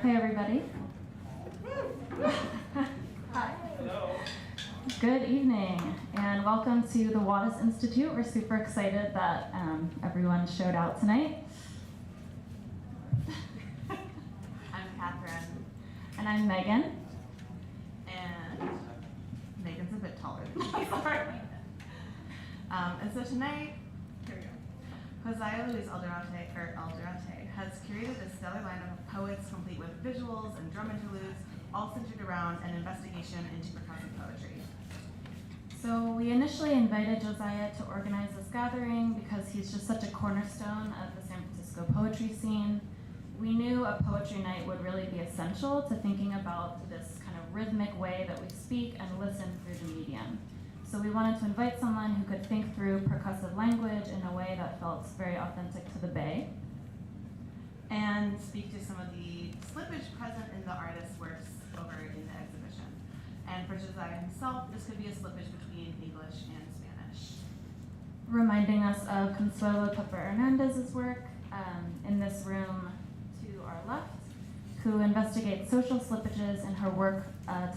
Hey everybody. Hi. Hello. Good evening and welcome to the Wattis Institute. We're super excited that everyone showed out tonight. I'm Catherine. And I'm Megan. And Megan's a bit taller than me, sorry. And so tonight, here we go. Josiah Luis Alderete has curated a stellar lineup of poets complete with visuals and drum interludes, all centered around an investigation into percussive poetry. So we initially invited Josiah to organize this gathering because he's just such a cornerstone of the San Francisco poetry scene. We knew a poetry night would really be essential to thinking about this kind of rhythmic way that we speak and listen through the medium. So we wanted to invite someone who could think through percussive language in a way that felt very authentic to the Bay. And speak to some of the slippage present in the artist's works over in the exhibition. And for Josiah himself, this could be a slippage between English and Spanish. Reminding us of Consuelo Pepper Hernandez's work in this room to our left, who investigates social slippages in her work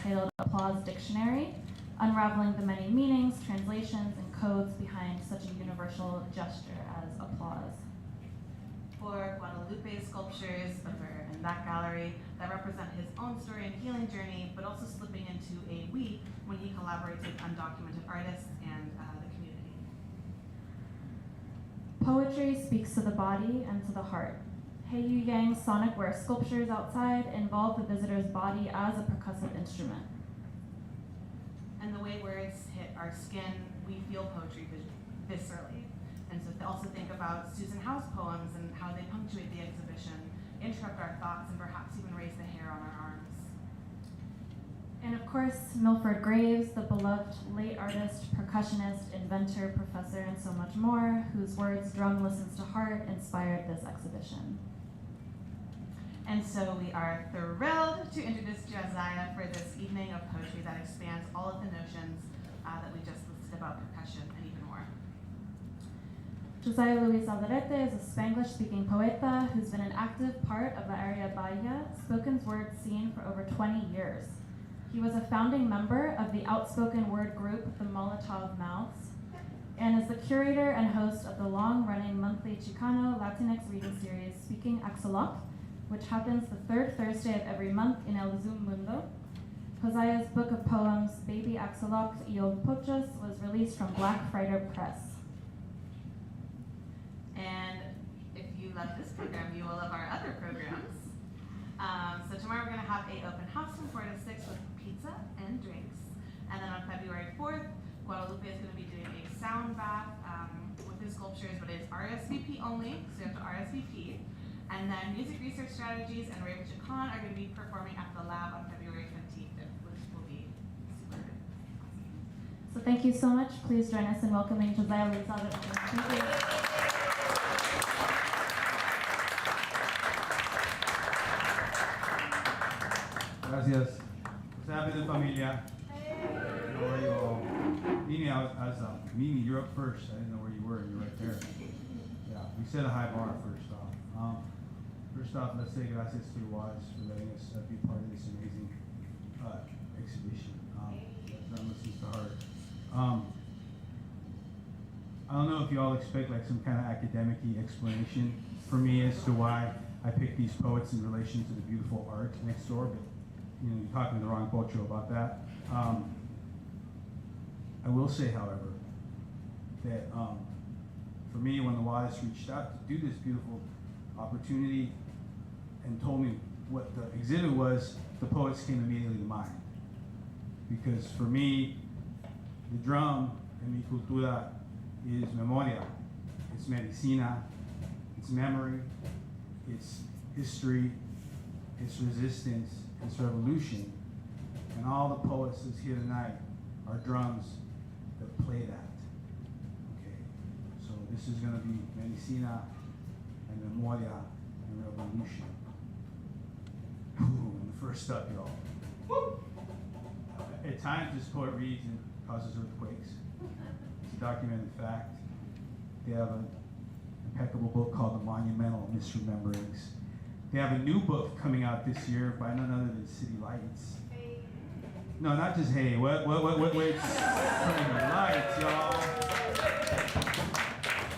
titled Applause Dictionary, unraveling the many meanings, translations, and codes behind such a universal gesture as applause. For Guadalupe's sculptures over in that gallery that represent his own story and healing journey, but also slipping into a we when he collaborates with undocumented artists and the community. Poetry speaks to the body and to the heart. Hei Yu Yang's sonic ware sculptures outside involve the visitor's body as a percussive instrument. And the way words hit our skin, we feel poetry viscerally. And so also think about Susan Howe's poems and how they punctuate the exhibition, interrupt our thoughts, and perhaps even raise the hair on our arms. And of course, Milford Graves, the beloved late artist, percussionist, inventor, professor, and so much more, whose words Drum Listens to Heart inspired this exhibition. And so we are thrilled to introduce Josiah for this evening of poetry that expands all of the notions that we just listed about percussion and even more. Josiah Luis Alderete is a Spanglish-speaking poeta who's been an active part of the Area Bahia spoken word scene for over 20 years. He was a founding member of the outspoken word group, the Molotov Mouths, and is the curator and host of the long-running monthly Chicano Latinx reading series, Speaking Axolotl, which happens the third Thursday of every month in El Zoom Mundo. Josiah's book of poems, Baby Axolotl y Old Pochos, was released from Black Friday Press. And if you love this program, you will love our other programs. So tomorrow we're going to have an open house from 4 to 6 with pizza and drinks. And then on February 4th, Guadalupe is going to be doing a sound bath with his sculptures, but it's RSVP only, so you have to RSVP. And then Music Research Strategies and Ray Khan are going to be performing at the lab on February 15th, which will be super awesome. So thank you so much. Please join us in welcoming Josiah Luis Alderete. Thank you. Gracias. What's happening, familia? Hey. How are you all? Mimi, Mimi, you're up first. I didn't know where you were. You're right there. Yeah, we set a high bar first off. First off, let's say gracias to Wattis for letting us be part of this amazing exhibition. Drum Listens to Heart. I don't know if you all expect like some kind of academic-y explanation for me as to why I picked these poets in relation to the beautiful art next door, but you know, you're talking to the wrong pocho about that. I will say, however, that for me, when the Wattis reached out to do this beautiful opportunity and told me what the exhibit was, the poets came immediately to mind. Because for me, the drum in mi cultura is memoria, it's medicina, it's memory, it's history, it's resistance, it's revolution. And all the poets that's here tonight are drums that play that. Okay, so this is gonna be medicina and memoria and revolution. Ooh, and the first up, y'all. Woo! At times this poet reads and causes earthquakes. It's a documented fact. They have an impeccable book called The Monumental Misrememberings. They have a new book coming out this year by none other than City Lights. No, not just hey. What? Turning the lights, y'all.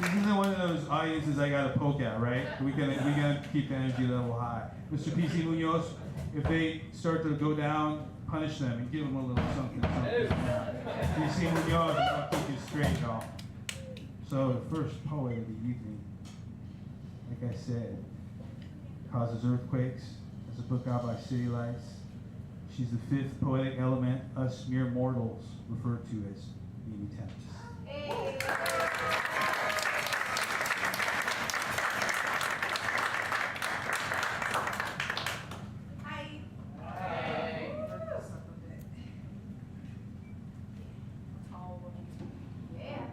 This isn't one of those audiences I gotta poke at, right? We gotta keep the energy level high. Mr. PC Munoz, if they start to go down, punish them and give them a little something. PC Munoz, I'll keep you straight, y'all. So the first poet of the evening, like I said, Causes Earthquakes. It's a book out by City Lights. She's the fifth poetic element us mere mortals refer to as Mimi Tempestt. Hey. Hi. Hi. Yeah.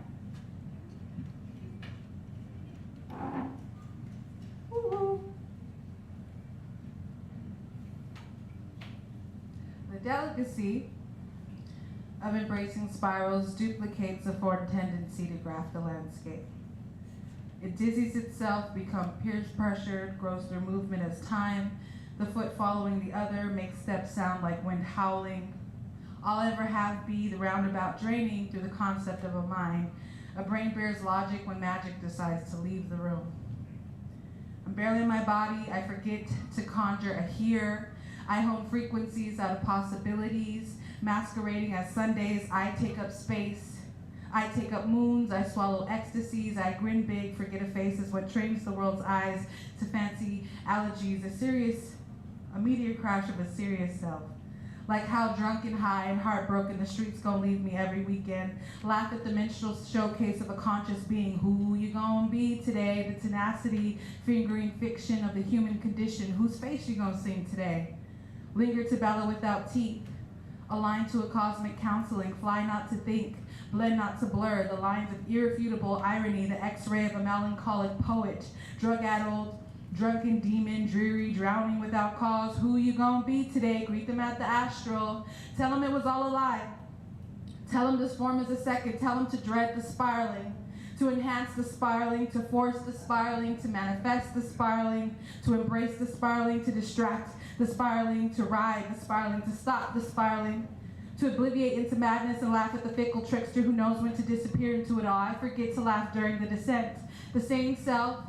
Woo-hoo. The delicacy of embracing spirals duplicates a foreign tendency to graph the landscape. It dizzies itself, becomes peer-pressured, grows through movement as time, the foot following the other, makes steps sound like wind howling. All I ever have be the roundabout draining through the concept of a mind. A brain bears logic when magic decides to leave the room. I'm barely in my body, I forget to conjure a here. I hone frequencies out of possibilities, masquerading as Sundays. I take up space. I take up moons, I swallow ecstasies, I grin big, forget a face is what trains the world's eyes to fancy allergies, a meteor crash of a serious self. Like how drunk and high and heartbroken the streets gon' leave me every weekend. Laugh at the minstrel showcase of a conscious being. Who you gon' be today? The tenacity, fingering fiction of the human condition. Whose face you gon' sing today? Linger to bellow without teeth. Aligned to a cosmic counseling, fly not to think, blend not to blur, the lines of irrefutable irony, the x-ray of a melancholic poet, drug-addled, drunken demon, dreary, drowning without cause. Who you gonna be today? Greet them at the astral. Tell them it was all a lie. Tell them this form is a second. Tell them to dread the spiraling, to enhance the spiraling, to force the spiraling, to manifest the spiraling, to embrace the spiraling, to distract the spiraling, to ride the spiraling, to stop the spiraling, to obliviate into madness and laugh at the fickle trickster who knows when to disappear into it all. I forget to laugh during the descent. The same self,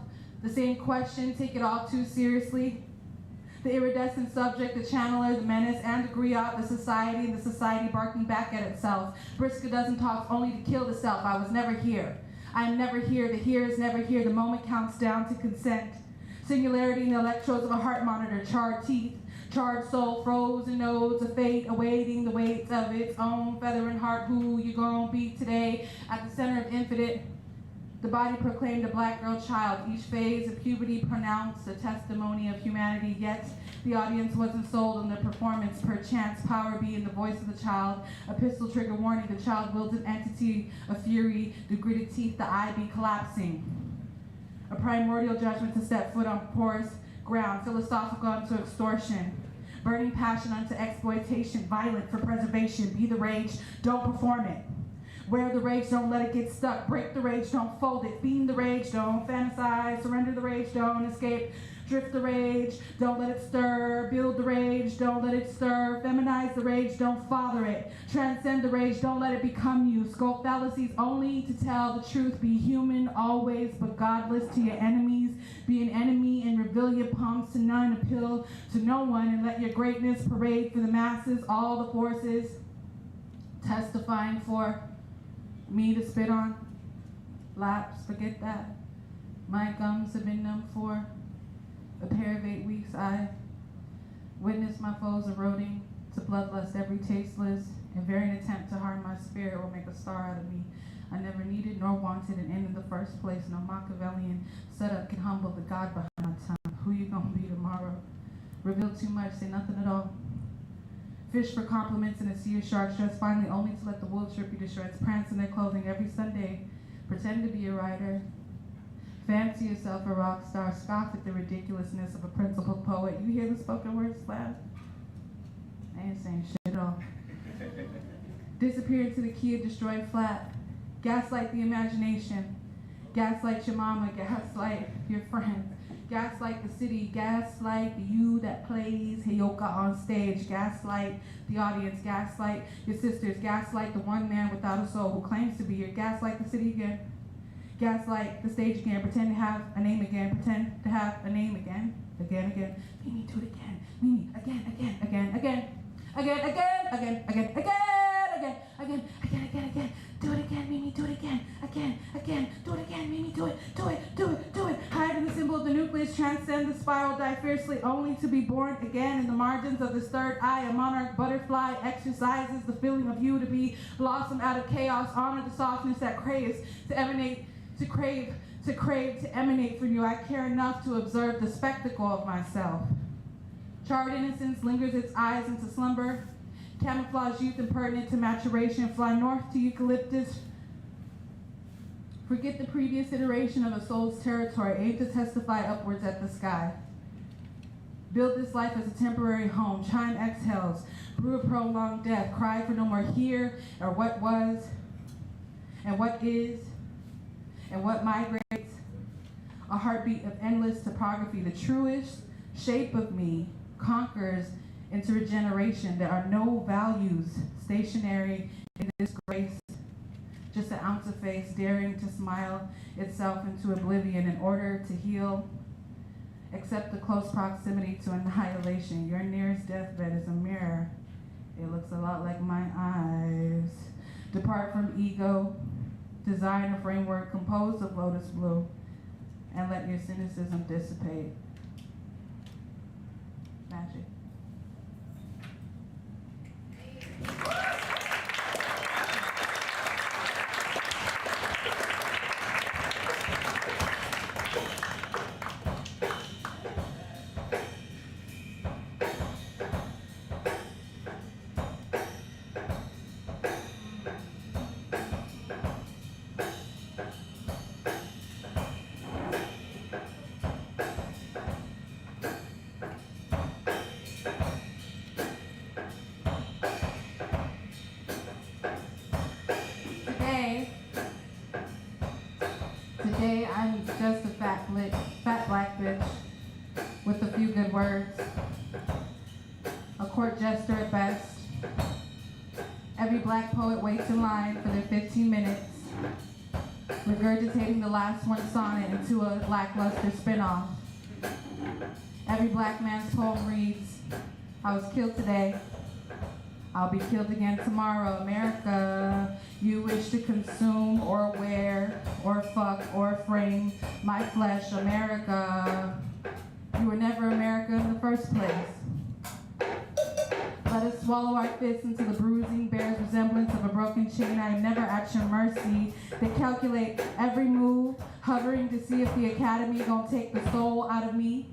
the same question, take it all too seriously. The iridescent subject, the channeler, the menace, and the griot, the society, and the society barking back at itself. Briska doesn't talk only to kill the self. I was never here. I am never here. The here is never here. The moment counts down to consent. Singularity in the electrodes of a heart monitor, charred teeth, charred soul, frozen nodes of fate, awaiting the weight of its own feather and heart. Who you gonna be today? At the center of infinite, the body proclaimed a black girl child. Each phase of puberty pronounced a testimony of humanity, yet the audience wasn't sold on the performance. Perchance, power be in the voice of the child. A pistol trigger warning, the child wields an entity of fury, the gritted teeth, the eye be collapsing. A primordial judgment to set foot on porous ground, philosophical unto extortion, burning passion unto exploitation, violent for preservation. Be the rage, don't perform it. Wear the rage, don't let it get stuck. Break the rage, don't fold it. Fiend the rage, don't fantasize. Surrender the rage, don't escape. Drift the rage, don't let it stir. Build the rage, don't let it stir. Feminize the rage, don't father it. Transcend the rage, don't let it become you. Sculpt fallacies only to tell the truth. Be human always, but godless to your enemies. Be an enemy and reveal your palms to none. Appeal to no one and let your greatness parade for the masses. All the forces testifying for me to spit on. Laps, forget that. My gums have been numb for a pair of 8 weeks. I witnessed my foes eroding to bloodlust every tasteless and varying attempt to harm my spirit or make a star out of me. I never needed nor wanted an end in the first place. No Machiavellian setup can humble the God behind my tongue. Who you gonna be tomorrow? Reveal too much, say nothing at all. Fish for compliments in a sea of sharks, dressed finally only to let the wolves rip you to shreds. Prance in their clothing every Sunday. Pretend to be a writer. Fancy yourself a rock star. Scoff at the ridiculousness of a principled poet. You hear the spoken word slap? I ain't saying shit at all. Disappear into the key of destroyed flat. Gaslight the imagination. Gaslight your mama. Gaslight your friends. Gaslight the city, gaslight the you that plays Heyoka on stage, gaslight the audience, gaslight your sisters, gaslight the one man without a soul who claims to be here, gaslight the city again, gaslight the stage again, pretend to have a name again, pretend to have a name again, again, Mimi, do it again, Mimi, again, do it again, Mimi, do it again, do it again, Mimi, do it. Hide in the symbol of the nucleus, transcend the spiral, die fiercely, only to be born again in the margins of this third eye. A monarch butterfly exercises the feeling of you to be blossom out of chaos, honor the softness that craves to emanate, to crave, to emanate from you. I care enough to observe the spectacle of myself. Charred innocence lingers its eyes into slumber. Camouflage youth impertinent to maturation. Fly north to eucalyptus. Forget the previous iteration of a soul's territory. Aim to testify upwards at the sky. Build this life as a temporary home. Chime exhales. Brew a prolonged death. Cry for no more here or what was and what is and what migrates. A heartbeat of endless topography. The truest shape of me conquers into regeneration. There are no values stationary in this grace. Just an ounce of face daring to smile itself into oblivion in order to heal. Accept the close proximity to annihilation. Your nearest deathbed is a mirror. It looks a lot like my eyes. Depart from ego. Design a framework composed of lotus blue. And let your cynicism dissipate. Magic. Today I'm just a fat black bitch with a few good words, a court jester at best. Every black poet waits in line for their 15 minutes, regurgitating the last one sonnet into a lackluster spinoff. Every black man's poem reads, I was killed today, I'll be killed again tomorrow. America, you wish to consume or wear or fuck or frame my flesh. America, you were never America in the first place. Let us swallow our fists into the bruising bears resemblance of a broken chain. I am never at your mercy. They calculate every move, hovering to see if the academy gonna take the soul out of me.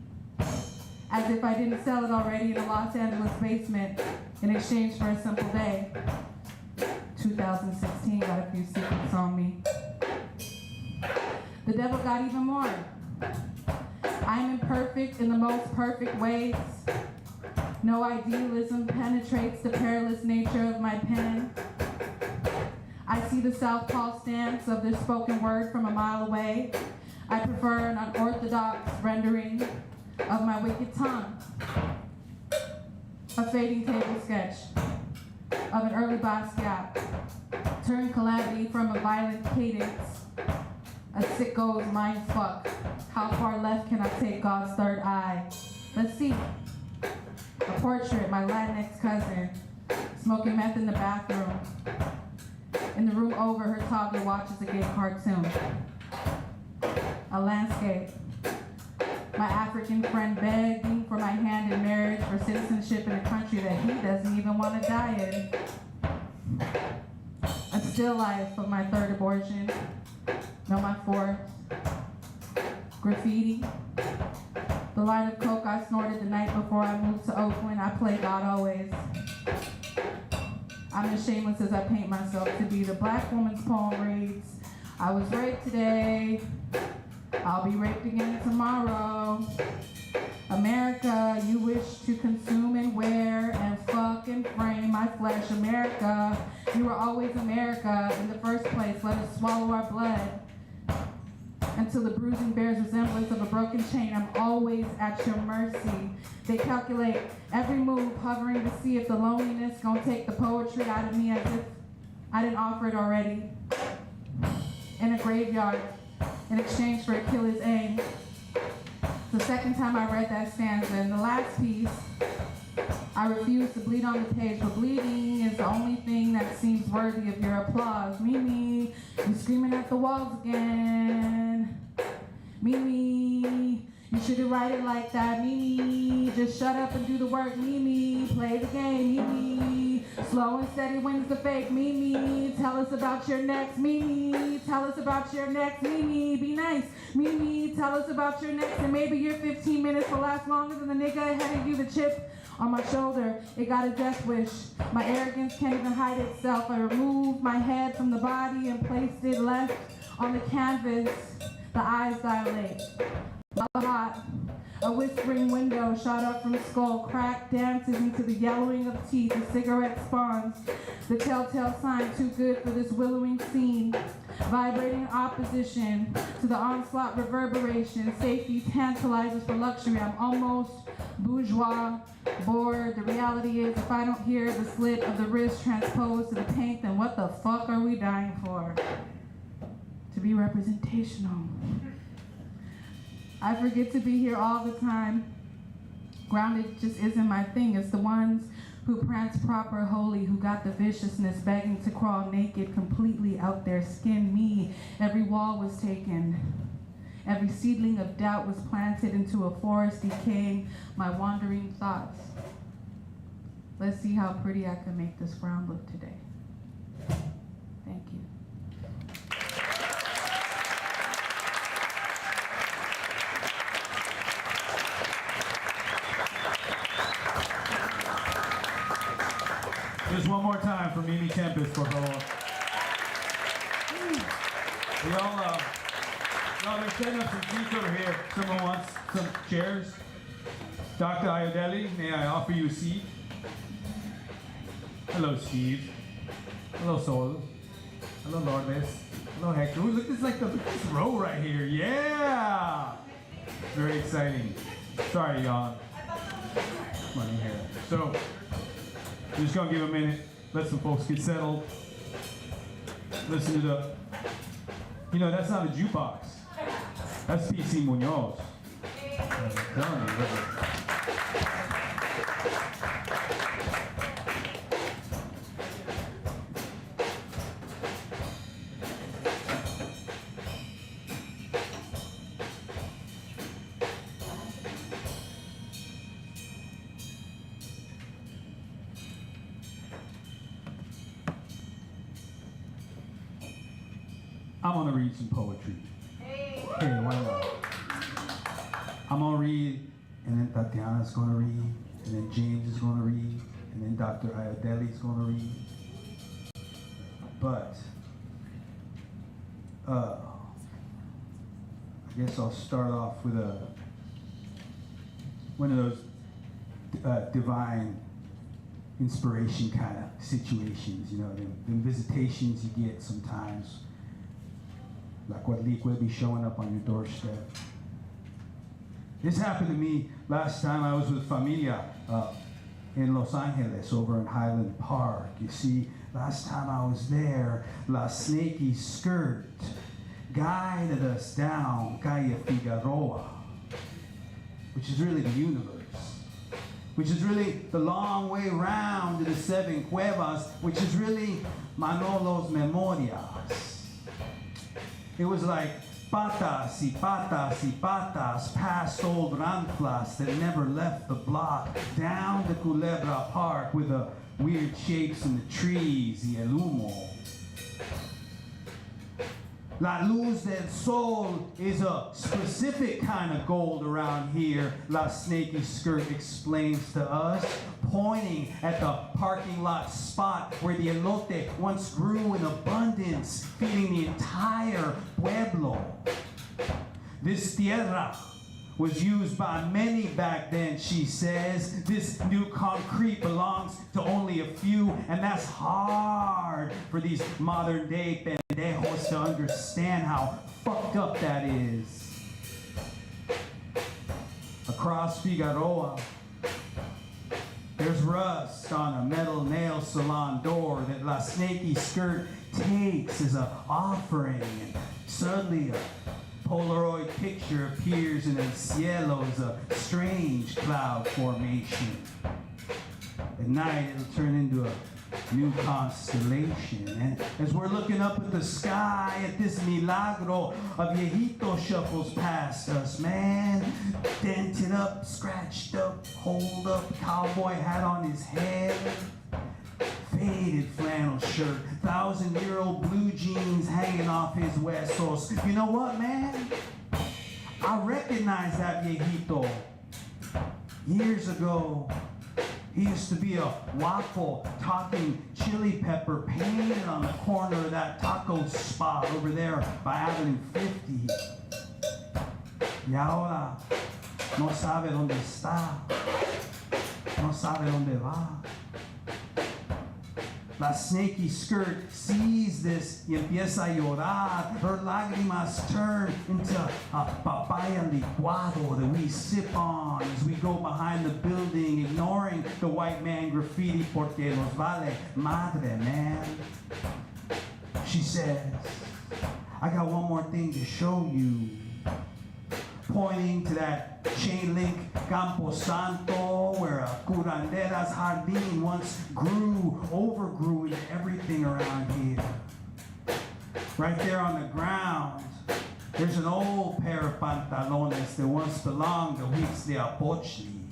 As if I didn't sell it already in a Los Angeles basement in exchange for a simple day. 2016 got a few secrets on me. The devil got even more. I am imperfect in the most perfect ways. No idealism penetrates the perilous nature of my pen. I see the southpaw stance of their spoken word from a mile away. I prefer an unorthodox rendering of my wicked tongue. A fading table sketch of an early Basquiat. Turn calamity from a violent cadence. A sicko's mind fuck. How far left can I take God's third eye? Let's see. A portrait, my Latinx cousin, smoking meth in the bathroom. In the room over, her toddler watches a gay cartoon. A landscape. My African friend begging for my hand in marriage for citizenship in a country that he doesn't even want to die in. A still life of my third abortion. No, my fourth. Graffiti. The line of coke I snorted the night before I moved to Oakland. I play God always. I'm as shameless as I paint myself to be. The black woman's poem reads, I was raped today. I'll be raped again tomorrow. America, you wish to consume and wear and fuck and frame my flesh. America, you were always America in the first place. Let us swallow our blood. until the bruising bears resemblance of a broken chain. I'm always at your mercy. They calculate every move, hovering to see if the loneliness gonna take the poetry out of me as if I didn't offer it already. In a graveyard, in exchange for Achilles' aim. The second time I read that stanza, and the last piece, I refuse to bleed on the page, but bleeding is the only thing that seems worthy of your applause. Mimi, you screaming at the walls again. Mimi, you shouldn't write it like that. Mimi, just shut up and do the work. Mimi, play the game. Mimi, slow and steady wins the fake. Mimi, tell us about your next. Mimi, tell us about your next. Mimi, be nice. Mimi, tell us about your next. And maybe your 15 minutes will last longer than the nigga ahead of you. The chip on my shoulder, it got a death wish. My arrogance can't even hide itself. I removed my head from the body and placed it left on the canvas. The eyes dilate. Hot. A whispering window shot up from skull, crack dances into the yellowing of teeth, a cigarette spawns, the telltale sign too good for this willowing scene, vibrating opposition to the onslaught reverberation, safety tantalizes for luxury. I'm almost bourgeois, bored. The reality is if I don't hear the slit of the wrist transposed to the paint, then what the fuck are we dying for? To be representational. I forget to be here all the time. Grounded just isn't my thing. It's the ones who prance proper, holy, who got the viciousness, begging to crawl naked, completely out their skin. Me, every wall was taken. Every seedling of doubt was planted into a forest, decaying my wandering thoughts. Let's see how pretty I can make this ground look today. Thank you. Just one more time for Mimi Tempestt, por favor. Y'all, they're setting up some seats over here. Someone wants some chairs. Dr. Ayodele, may I offer you a seat? Hello, Steve. Hello, Sol. Hello, Lourdes. Hello, Hector. Ooh, look, look at this row right here. Yeah! Very exciting. Sorry, y'all. Come on in here. So, we're just gonna give a minute, let some folks get settled. Listen to the, you know, that's not a jukebox. That's PC Munoz. I'm telling you, I'm gonna read some poetry. Hey, why not? I'm gonna read, and then Tatiana's gonna read, and then James is gonna read, and then Dr. Ayodele is gonna read. But, I guess I'll start off with one of those divine inspiration kind of situations, you know, them visitations you get sometimes. Like what leak will be showing up on your doorstep. This happened to me last time I was with Familia in Los Angeles over in Highland Park. You see, last time I was there, La Snaky Skirt guided us down Calle Figueroa, which is really the universe, which is really the long way round to the seven cuevas, which is really Manolo's Memorias. It was like patas y patas y patas past old Ranflas that never left the block, down to Culebra Park with the weird shapes in the trees y el humo. La luz del sol is a specific kind of gold around here, La Snaky Skirt explains to us, pointing at the parking lot spot where the elote once grew in abundance, feeding the entire pueblo. This tierra was used by many back then, she says. This new concrete belongs to only a few, and that's hard for these modern day pendejos to understand how fucked up that is. Across Figueroa, there's rust on a metal nail salon door that La Snaky Skirt takes as an offering, and suddenly a Polaroid picture appears in el cielo as a strange cloud formation. At night, it'll turn into a new constellation. And as we're looking up at the sky at this milagro, a viejito shuffles past us, man. Dented up, scratched up, holed up, cowboy hat on his head. Faded flannel shirt, 1,000-year-old blue jeans hanging off his huesos. You know what, man? I recognize that viejito. Years ago, he used to be a guapo talking chili pepper painted on the corner of that taco spot over there by Avenue 50. Y ahora no sabe dónde está, no sabe dónde va. La Snaky Skirt sees this y empieza a llorar. Her lágrimas turn into a papaya licuado that we sip on as we go behind the building, ignoring the white man graffiti porque nos vale madre, man. She says, I got one more thing to show you. Pointing to that chain link Campo Santo where a curanderas jardín once overgrew into everything around here. Right there on the ground, there's an old pair of pantalones that once belonged to Huitzliapochtli.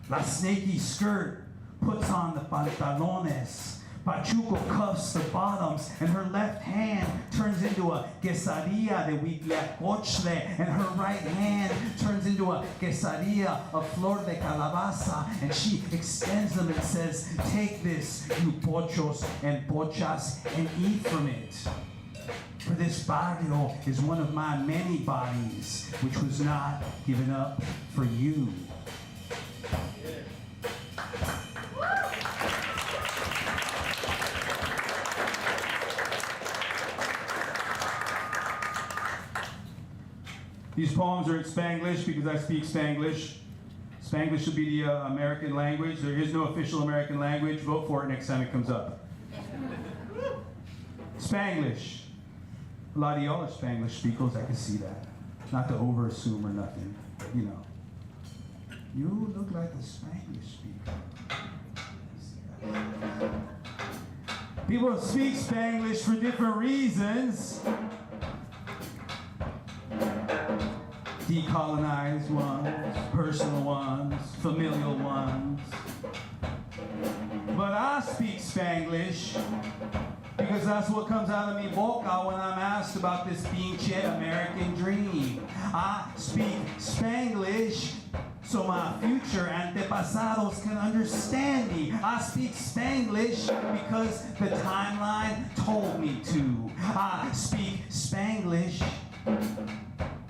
La Snaky Skirt puts on the pantalones. Pachuco cuffs the bottoms, and her left hand turns into a quesadilla de Huitliacochle, and her right hand turns into a quesadilla of flor de calabaza, and she extends them and says, take this, you pochos and pochas, and eat from it. For this barrio is one of my many bodies, which was not given up for you. These poems are in Spanglish because I speak Spanglish. Spanglish should be the American language. There is no official American language. Vote for it next time it comes up. Spanglish. A lot of y'all are Spanglish speakers, I can see that. Not to overassume or nothing, but you know. You look like a Spanglish speaker. People speak Spanglish for different reasons. Decolonized ones, personal ones, familial ones. But I speak Spanglish because that's what comes out of mi boca when I'm asked about this pinche American dream. I speak Spanglish so my future antepasados can understand me. I speak Spanglish because the timeline told me to. I speak Spanglish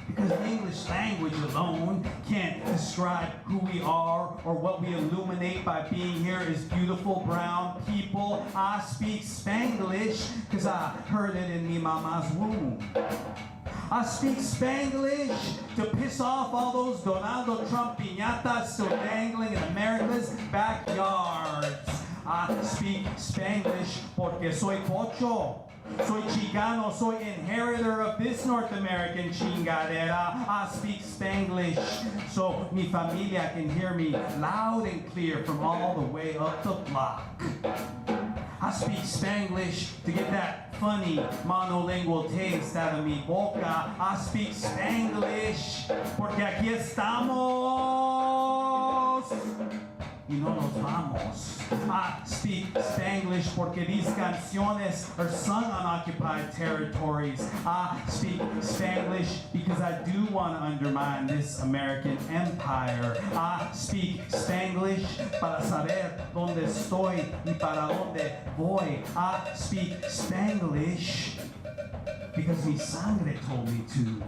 because the English language alone can't describe who we are or what we illuminate by being here as beautiful brown people. I speak Spanglish because I heard it in mi mama's womb. I speak Spanglish to piss off all those Donald Trump piñatas still dangling in America's backyards. I speak Spanglish porque soy pocho. Soy Chicano, soy inheritor of this North American chingadera. I speak Spanglish so mi familia can hear me loud and clear from all the way up the block. I speak Spanglish to get that funny monolingual taste out of mi boca. I speak Spanglish porque aquí estamos y no nos vamos. I speak Spanglish porque these canciones are sung on occupied territories. I speak Spanglish because I do want to undermine this American empire. I speak Spanglish para saber dónde estoy y para dónde voy. I speak Spanglish because mi sangre told me to.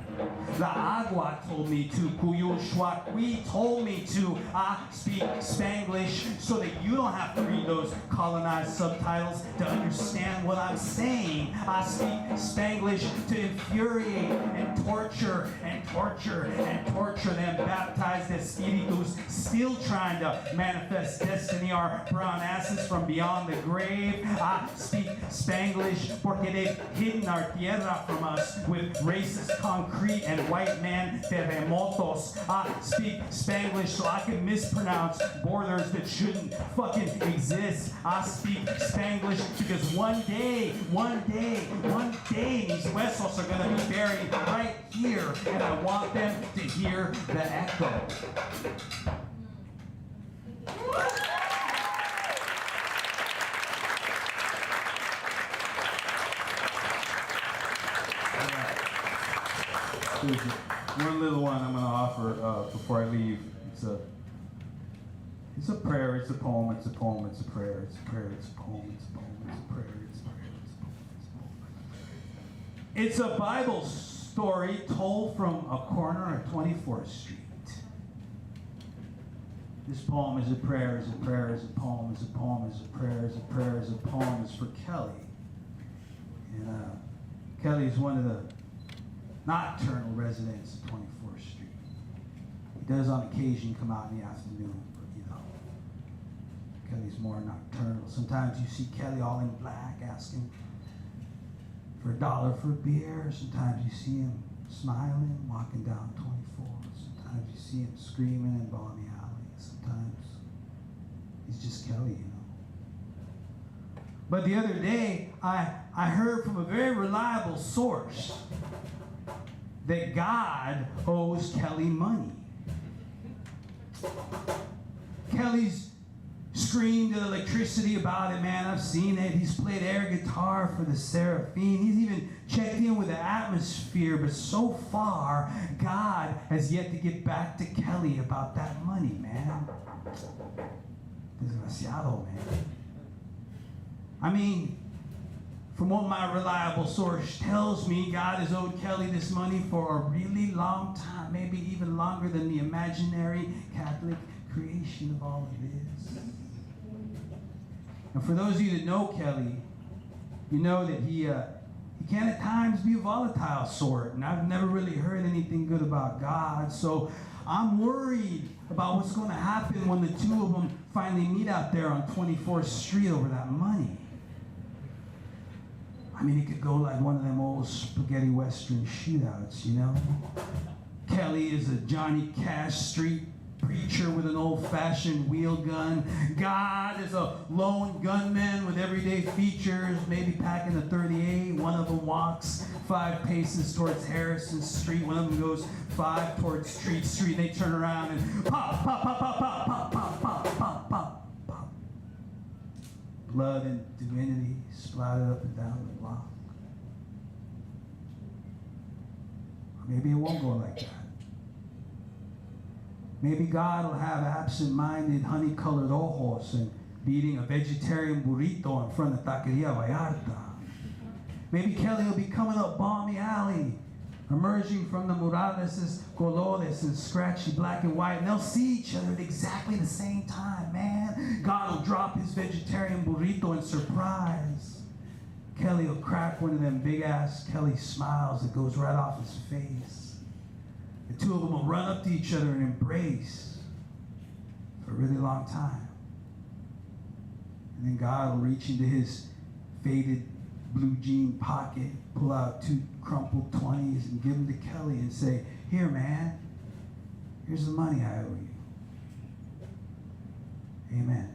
La agua told me to. Cuyushwakwi told me to. I speak Spanglish so that you don't have to read those colonized subtitles to understand what I'm saying. I speak Spanglish to infuriate and torture and torture and torture them baptized espíritus still trying to manifest destiny, our brown asses from beyond the grave. I speak Spanglish porque they've hidden our tierra from us with racist concrete and white man terremotos. I speak Spanglish so I can mispronounce borders that shouldn't fucking exist. I speak Spanglish because one day, these huesos are gonna be buried right here, and I want them to hear the echo. There's one little one I'm going to offer before I leave. It's a prayer, it's a poem, it's a poem, it's a prayer, it's a prayer, it's a poem, it's a poem, it's a prayer, it's a prayer, it's a poem, it's a poem. It's a Bible story told from a corner of 24th Street. This poem is a prayer, is a prayer, is a poem, is a poem, is a prayer, is a prayer, is a poem, is for Kelly. And Kelly is one of the nocturnal residents of 24th Street. He does on occasion come out in the afternoon, but you know, Kelly's more nocturnal. Sometimes you see Kelly all in black asking for $1 for a beer. Sometimes you see him smiling, walking down 24. Sometimes you see him screaming in Balmy Alley. Sometimes he's just Kelly, you know. But the other day, I heard from a very reliable source that God owes Kelly money. Kelly's screamed at electricity about it, man. I've seen it. He's played air guitar for the Seraphim. He's even checked in with the atmosphere. But so far, God has yet to get back to Kelly about that money, man. Desgraciado, man. I mean, from what my reliable source tells me, God has owed Kelly this money for a really long time, maybe even longer than the imaginary Catholic creation of all of this. And for those of you that know Kelly, you know that he can at times be a volatile sort, and I've never really heard anything good about God, so I'm worried about what's going to happen when the two of them finally meet out there on 24th Street over that money. I mean, it could go like one of them old spaghetti western shootouts, you know? Kelly is a Johnny Cash Street preacher with an old-fashioned wheel gun. God is a lone gunman with everyday features, maybe packing a .38. One of them walks 5 paces towards Harrison Street. One of them goes 5 towards Street Street. They turn around and pop, pop, pop, pop, pop, pop, pop, pop, pop, pop, pop. Blood and divinity splattered up and down the block. Or maybe it won't go like that. Maybe God will have absent-minded, honey-colored ojos and be eating a vegetarian burrito in front of Taqueria Vallarta. Maybe Kelly will be coming up Balmy Alley, emerging from the murales, colores, and scratchy black and white, and they'll see each other at exactly the same time, man. God will drop his vegetarian burrito in surprise. Kelly will crack one of them big-ass Kelly smiles that goes right off his face. The two of them will run up to each other and embrace for a really long time. And then God will reach into his faded blue jean pocket, pull out 2 crumpled 20s and give them to Kelly and say, "Here, man, here's the money I owe you." Amen.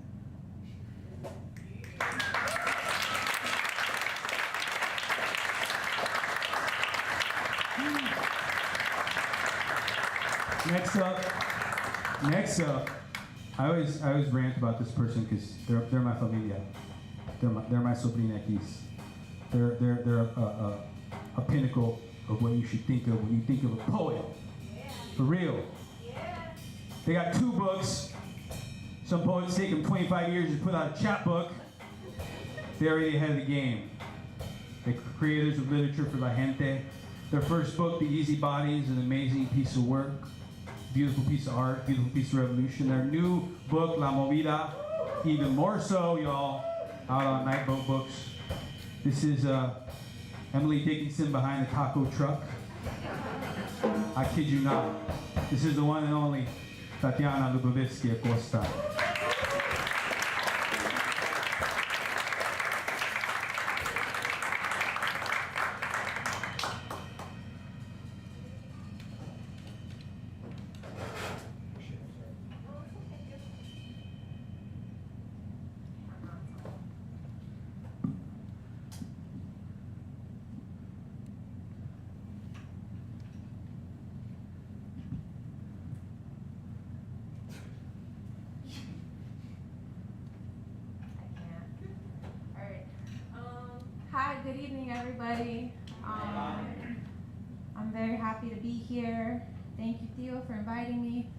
Next up, I always rant about this person because they're my familia. They're my sobrinequis. They're a pinnacle of what you should think of when you think of a poet. For real. They got 2 books. Some poets take them 25 years to put out a chapbook. They're already ahead of the game. the creators of literature for La Gente. Their first book, The Easy Body, is an amazing piece of work, beautiful piece of art, beautiful piece of revolution. Their new book, La Movida, even more so, y'all, out on Night Boat Books. This is Emily Dickinson behind the taco truck. I kid you not. This is the one and only Tatiana Luboviski-Acosta. Hi, good evening, everybody. I'm very happy to be here. Thank you, Theo, for inviting me.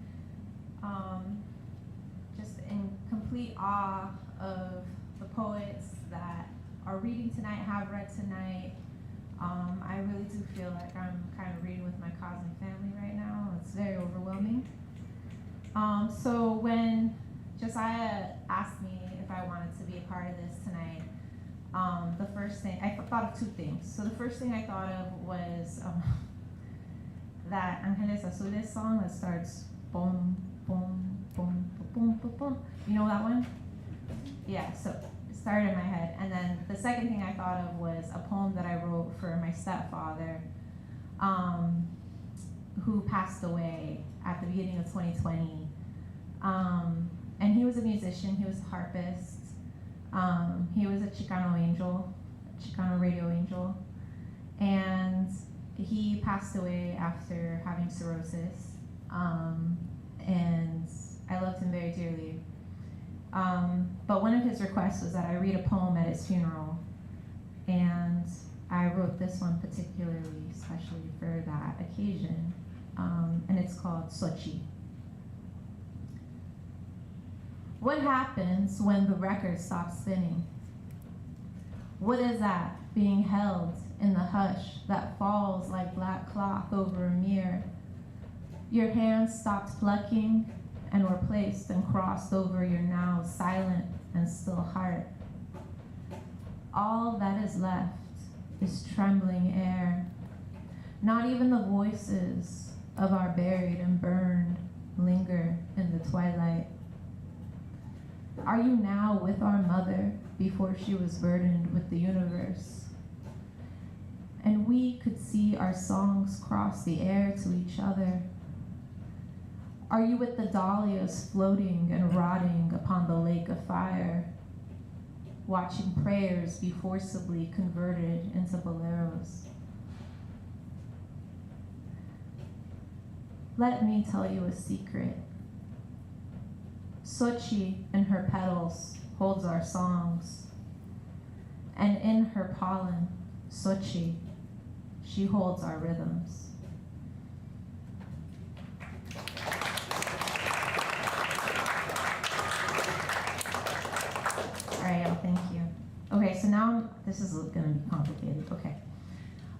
Just in complete awe of the poets that are reading tonight, have read tonight. I really do feel like I'm kind of reading with my cosmic family right now. It's very overwhelming. So when Josiah asked me if I wanted to be a part of this tonight, the first thing, I thought of two things. So the first thing I thought of was that Angeles Azules song that starts boom, boom, boom, boom, boom, boom. You know that one? Yeah, so it started in my head. And then the second thing I thought of was a poem that I wrote for my stepfather, who passed away at the beginning of 2020. And he was a musician, he was a harpist. He was a Chicano angel, Chicano radio angel, and he passed away after having cirrhosis, and I loved him very dearly. But one of his requests was that I read a poem at his funeral, and I wrote this one particularly, especially for that occasion, and it's called Sochi. What happens when the record stops spinning? What is that being held in the hush that falls like black cloth over a mirror? Your hands stopped plucking and were placed and crossed over your now silent and still heart. All that is left is trembling air. Not even the voices of our buried and burned linger in the twilight. Are you now with our mother before she was burdened with the universe? And we could see our songs cross the air to each other. Are you with the dahlias floating and rotting upon the lake of fire, watching prayers be forcibly converted into boleros? Let me tell you a secret. Sochi in her petals holds our songs, and in her pollen, Sochi, she holds our rhythms. All right, thank you. Okay, so now this is gonna be complicated. Okay.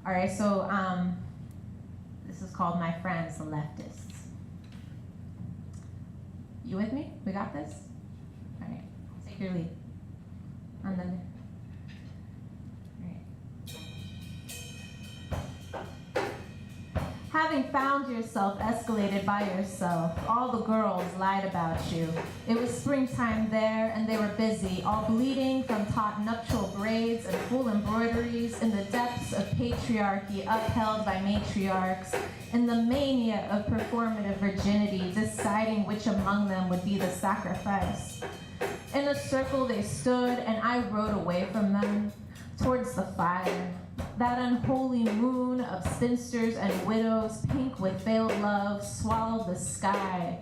All right, so this is called My Friends, the Leftists. You with me? We got this? All right, take your lead. And then, all right. Having found yourself escalated by yourself, all the girls lied about you. It was springtime there, and they were busy, all bleeding from taut nuptial braids and full embroideries in the depths of patriarchy upheld by matriarchs, in the mania of performative virginity, deciding which among them would be the sacrifice. In a circle they stood, and I rode away from them, towards the fire. That unholy moon of spinsters and widows, pink with failed love, swallowed the sky,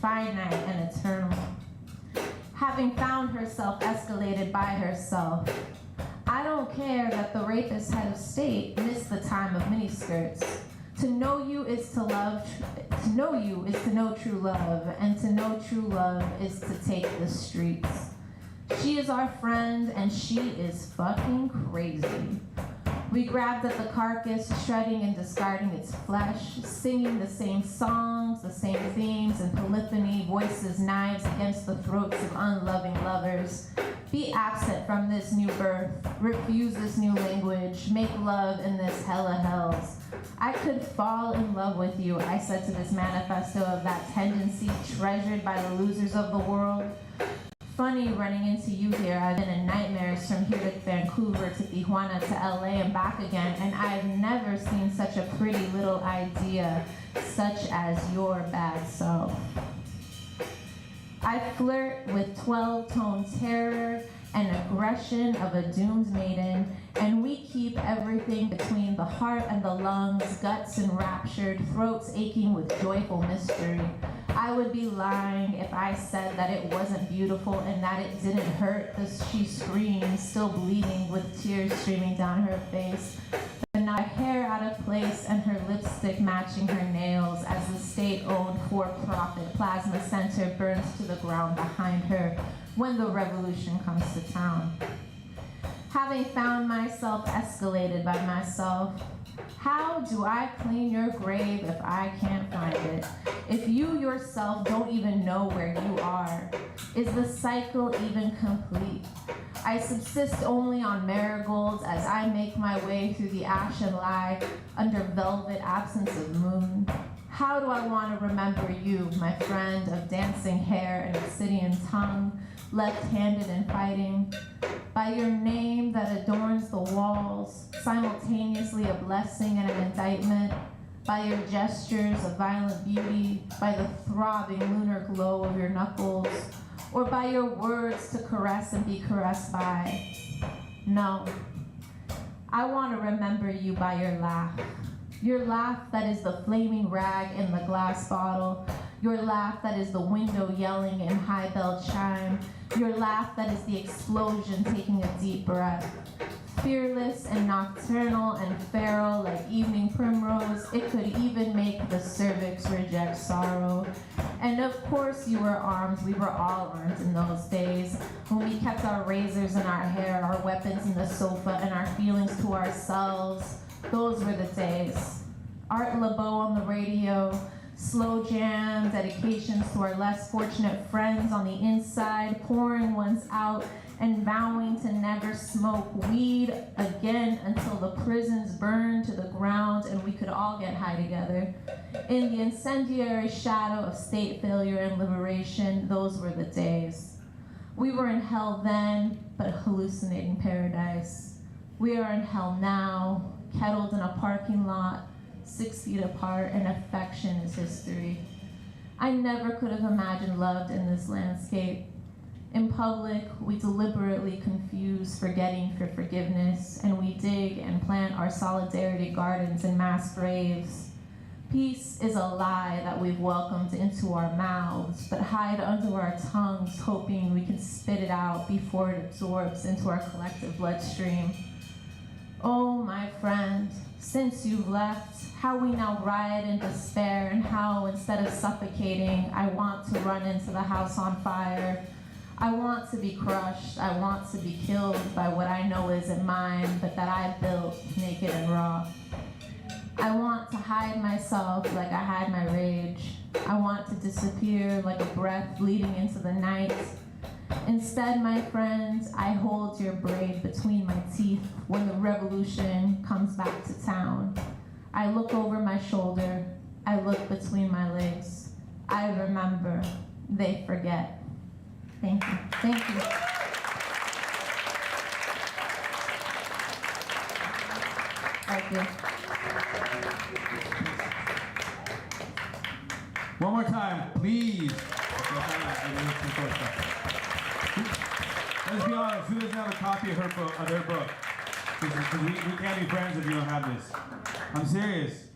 finite and eternal. Having found herself escalated by herself, I don't care that the rapist head of state missed the time of miniskirts. To know you is to love, to know you is to know true love, and to know true love is to take the streets. She is our friend, and she is fucking crazy. We grabbed at the carcass, shredding and discarding its flesh, singing the same songs, the same themes, and polyphony, voices, knives against the throats of unloving lovers. Be absent from this new birth, refuse this new language, make love in this hella hells. I could fall in love with you, I said to this manifesto of that tendency treasured by the losers of the world. Funny running into you here. I've been in nightmares from here to Vancouver to Tijuana to LA and back again, and I've never seen such a pretty little idea, such as your bad self. I flirt with 12-tone terror and aggression of a doomed maiden, and we keep everything between the heart and the lungs, guts enraptured, throats aching with joyful mystery. I would be lying if I said that it wasn't beautiful and that it didn't hurt as she screamed, still bleeding with tears streaming down her face. Her hair out of place and her lipstick matching her nails as the state-owned for-profit plasma center burns to the ground behind her when the revolution comes to town. Having found myself escalated by myself, how do I clean your grave if I can't find it? If you yourself don't even know where you are, is the cycle even complete? I subsist only on marigolds as I make my way through the ash and lie under velvet absence of moon. How do I want to remember you, my friend of dancing hair and obsidian tongue, left-handed and fighting? By your name that adorns the walls, simultaneously a blessing and an indictment, by your gestures of violent beauty, by the throbbing lunar glow of your knuckles, or by your words to caress and be caressed by. No, I want to remember you by your laugh that is the flaming rag in the glass bottle, your laugh that is the window yelling in high bell chime, your laugh that is the explosion taking a deep breath. Fearless and nocturnal and feral like evening primrose, it could even make the cervix reject sorrow. And of course you were armed, we were all armed in those days, when we kept our razors in our hair, our weapons in the sofa, and our feelings to ourselves. Those were the days. Art LeBeau on the radio, slow jam, dedications to our less fortunate friends on the inside, pouring ones out and vowing to never smoke weed again until the prisons burned to the ground and we could all get high together. In the incendiary shadow of state failure and liberation, those were the days. We were in hell then, but hallucinating paradise. We are in hell now, kettled in a parking lot, 6 feet apart, and affection is history. I never could have imagined love in this landscape. In public, we deliberately confuse forgetting for forgiveness, and we dig and plant our solidarity gardens and mass graves. Peace is a lie that we've welcomed into our mouths, but hide under our tongues, hoping we can spit it out before it absorbs into our collective bloodstream. Oh, my friend, since you've left, how we now riot in despair, and how, instead of suffocating, I want to run into the house on fire. I want to be crushed. I want to be killed by what I know isn't mine, but that I built naked and raw. I want to hide myself like I hide my rage. I want to disappear like a breath bleeding into the night. Instead, my friends, I hold your braid between my teeth when the revolution comes back to town. I look over my shoulder. I look between my legs. I remember. They forget. Thank you. Thank you. Thank you. One more time, please. Let's be honest, who doesn't have a copy of their book? Because we can't be friends if you don't have this. I'm serious.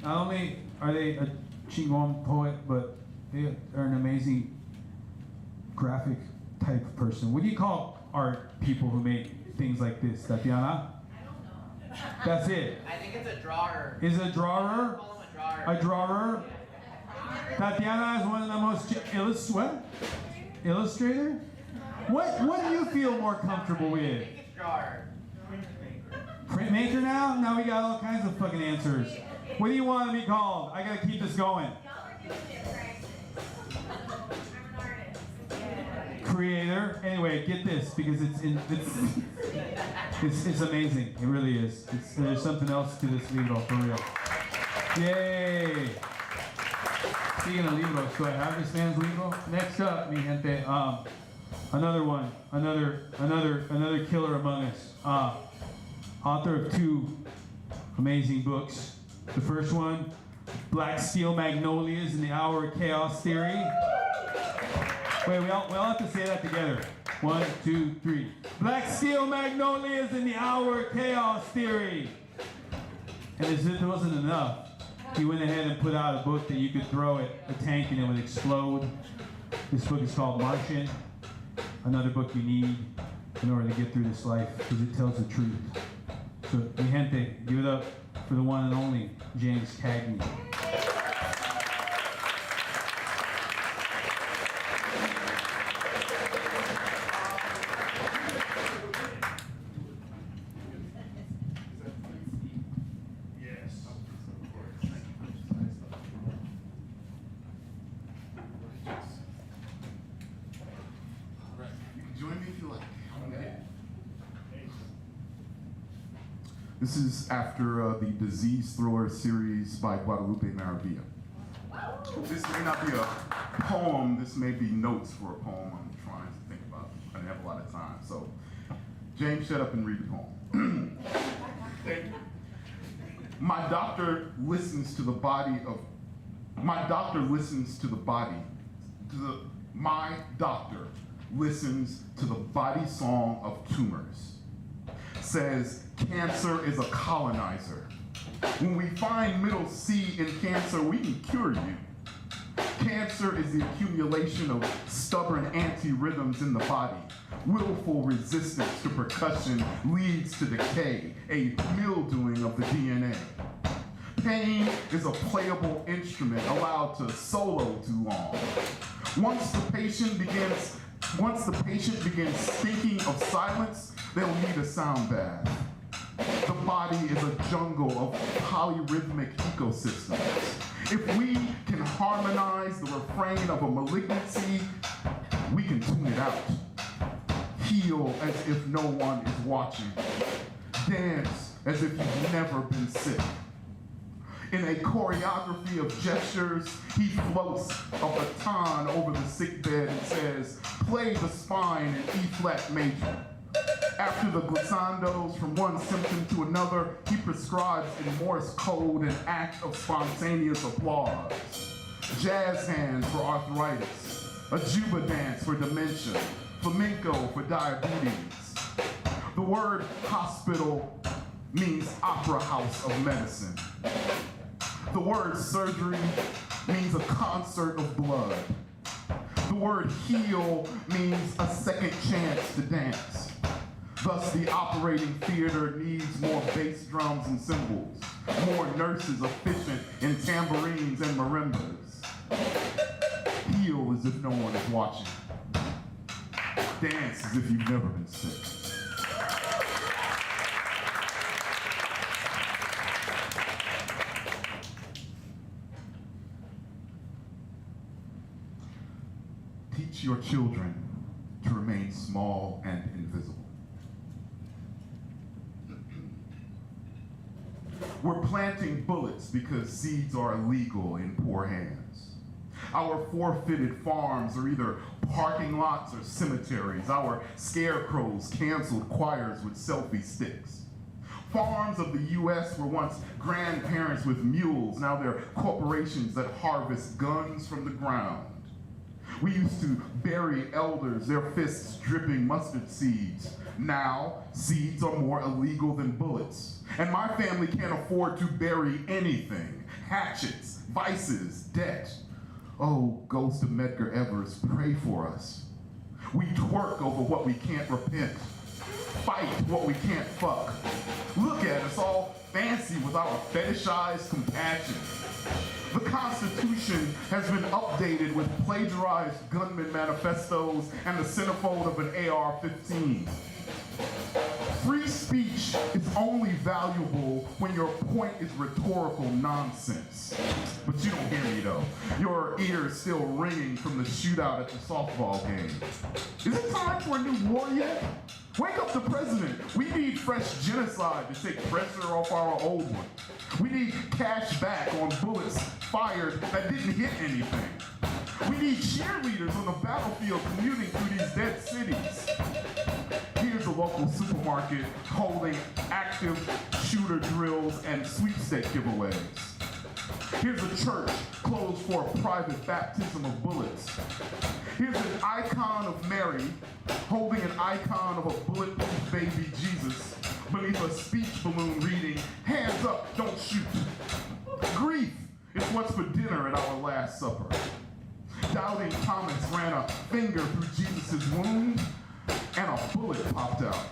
Not only are they a chingon poet, but they are an amazing graphic type of person. What do you call art people who make things like this, Tatiana? I don't know. That's it. I think it's a drawer. Is it a drawer? Call him a drawer. A drawer? Tatiana is one of the most illustrator? What do you feel more comfortable with? Printmaker now? Now we got all kinds of fucking answers. What do you want to be called? I gotta keep this going. Y'all are doing it right. I'm an artist. Yeah. Creator. Anyway, get this because it's amazing. It really is. There's something else to this libro for real. Yay! Speaking of libros, do I have this man's libro? Next up, mi gente, another one, another killer among us. Author of 2 amazing books. The first one, Black Steel Magnolias in the Hour of Chaos Theory. Wait, we all have to say that together. 1, 2, 3. Black Steel Magnolias in the Hour of Chaos Theory. And as if it wasn't enough, he went ahead and put out a book that you could throw at a tank and it would explode. This book is called Martian. Another book you need in order to get through this life because it tells the truth. So, mi gente, give it up for the one and only James Cagney. Join me if you like. This is after the Disease Thriller series by Guadalupe Maravilla. This may not be a poem, this may be notes for a poem I'm trying to think about. I didn't have a lot of time, so James, shut up and read the poem. Thank you. My doctor listens to the body of, my doctor listens to the body, my doctor listens to the body song of tumors. Says cancer is a colonizer. When we find middle C in cancer, we can cure you. Cancer is the accumulation of stubborn anti-rhythms in the body. Willful resistance to percussion leads to decay, a mildewing of the DNA. Pain is a playable instrument allowed to solo too long. Once the patient begins thinking of silence, they'll need a sound bath. The body is a jungle of polyrhythmic ecosystems. If we can harmonize the refrain of a malignancy, we can tune it out. Heal as if no one is watching. Dance as if you've never been sick. In a choreography of gestures, he floats a baton over the sickbed and says, play the spine in E-flat major. After the glissandos from one symptom to another, he prescribes in Morse code an act of spontaneous applause. Jazz hands for arthritis, a juba dance for dementia, flamenco for diabetes. The word hospital means opera house of medicine. The word surgery means a concert of blood. The word heal means a second chance to dance. Thus, the operating theater needs more bass drums and cymbals, more nurses efficient in tambourines and marimbas. Heal as if no one is watching. Dance as if you've never been sick. Teach your children to remain small and invisible. We're planting bullets because seeds are illegal in poor hands. Our forfeited farms are either parking lots or cemeteries. Our scarecrows canceled choirs with selfie sticks. Farms of the U.S. were once grandparents with mules. Now they're corporations that harvest guns from the ground. We used to bury elders, their fists dripping mustard seeds. Now, seeds are more illegal than bullets. And my family can't afford to bury anything. Hatchets, vices, debt. Oh, ghost of Medgar Evers, pray for us. We twerk over what we can't repent. Fight what we can't fuck. Look at us all fancy without a fetishized compassion. The Constitution has been updated with plagiarized gunman manifestos and the centerfold of an AR-15. Free speech is only valuable when your point is rhetorical nonsense. But you don't hear me though. Your ear is still ringing from the shootout at the softball game. Is it time for a new war yet? Wake up the president. We need fresh genocide to take pressure off our old one. We need cash back on bullets fired that didn't hit anything. We need cheerleaders on the battlefield commuting through these dead cities. Here's a local supermarket holding active shooter drills and sweepstake giveaways. Here's a church closed for a private baptism of bullets. Here's an icon of Mary holding an icon of a bulletproof baby Jesus beneath a speech balloon reading, "Hands up, don't shoot." Grief is what's for dinner at our Last Supper. Doubting Thomas ran a finger through Jesus' wound and a bullet popped out.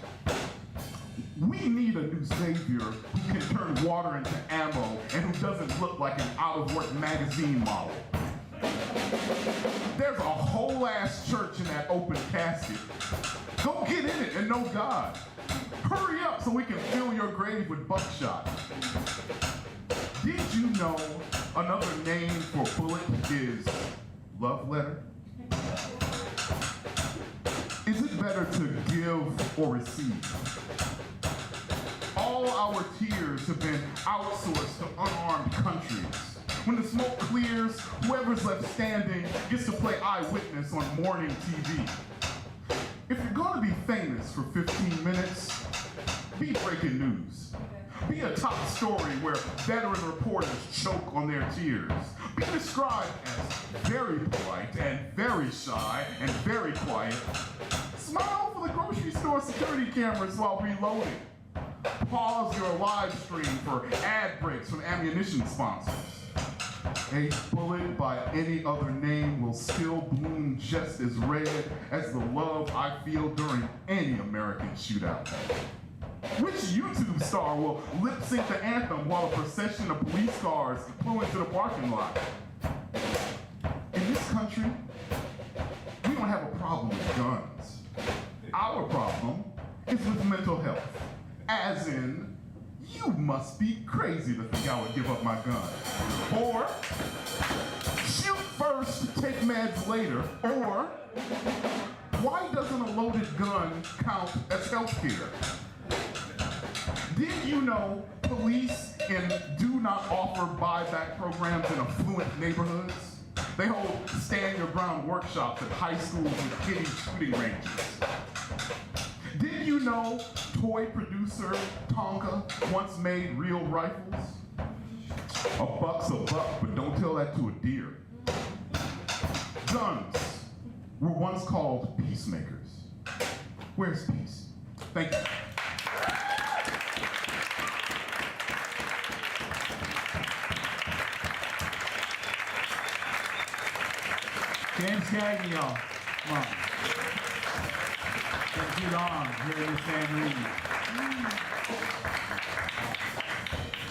We need a new savior who can turn water into ammo and who doesn't look like an out-of-work magazine model. There's a whole ass church in that open casket. Go get in it and know God. Hurry up so we can fill your grave with buckshot. Did you know another name for bullet is love letter? Is it better to give or receive? All our tears have been outsourced to unarmed countries. When the smoke clears, whoever's left standing gets to play eyewitness on morning TV. If you're gonna be famous for 15 minutes, be breaking news. Be a top story where veteran reporters choke on their tears. Be described as very polite and very shy and very quiet. Smile for the grocery store security cameras while reloading. Pause your live stream for ad breaks from ammunition sponsors. A bullet by any other name will still bloom just as red as the love I feel during any American shootout. Which YouTube star will lip sync the anthem while a procession of police cars pull into the parking lot? In this country, we don't have a problem with guns. Our problem is with mental health. As in, you must be crazy to think I would give up my gun. Or, shoot first, take meds later. Or, why doesn't a loaded gun count as healthcare? Did you know police in do not offer buyback programs in affluent neighborhoods? They hold stand your ground workshops at high schools and kiddie shooting ranges. Did you know toy producer Tonka once made real rifles? A buck's a buck, but don't tell that to a deer. Guns were once called peacemakers. Where's peace? Thank you. James Cagney, y'all. Come on. Thank you, long here in the San Reed.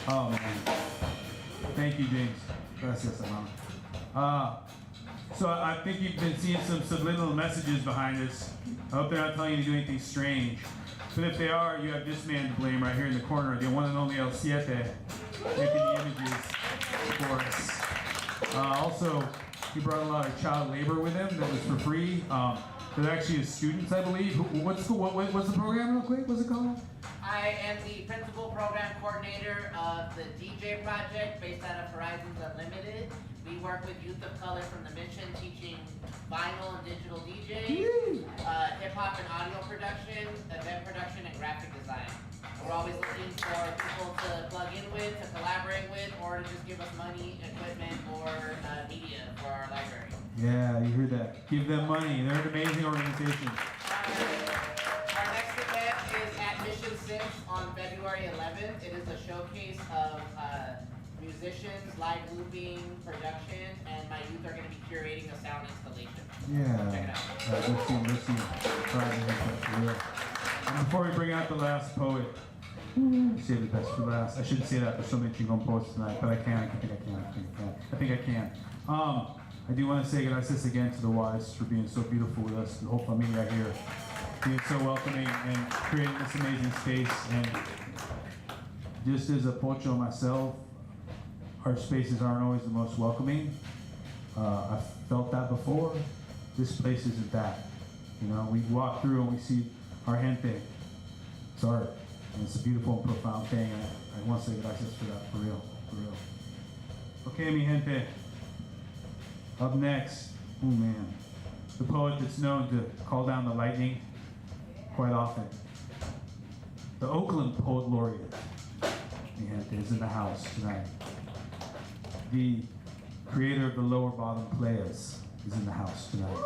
Oh, man. Thank you, James. Gracias, hermano. So I think you've been seeing some subliminal messages behind us. I hope they're not telling you to do anything strange. But if they are, you have this man to blame right here in the corner, the one and only El Siete, making the images for us. Also, he brought a lot of child labor with him that was for free. They're actually his students, I believe. What's the program real quick? What's it called? I am the principal program coordinator of the DJ project based out of Horizons Unlimited. We work with youth of color from the mission, teaching vinyl and digital DJing, hip-hop and audio production, event production, and graphic design. We're always looking for people to plug in with, to collaborate with, or to just give us money, equipment, or media for our library. Yeah, you heard that. Give them money. They're an amazing organization. Our next event is at Mission 6 on February 11th. It is a showcase of musicians, live looping, production, and my youth are going to be curating a sound installation. Yeah. Check it out. Let's see. Friday, and before we bring out the last poet, Save the best for last. I shouldn't say that. There's so many chingon poets tonight, but I can. I think I can. I do want to say gracias again to the wives for being so beautiful with us, the whole familia here, being so welcoming and creating this amazing space. And just as a pocho myself, our spaces aren't always the most welcoming. I've felt that before. This place isn't that. You know, we walk through and we see our gente. It's art, and it's a beautiful and profound thing. And I want to say gracias for that, for real, for real. Okay, mi gente. Up next, oh man, the poet that's known to call down the lightning quite often. The Oakland Poet Laureate, mi gente, is in the house tonight. The creator of the Lower Bottom Players is in the house tonight.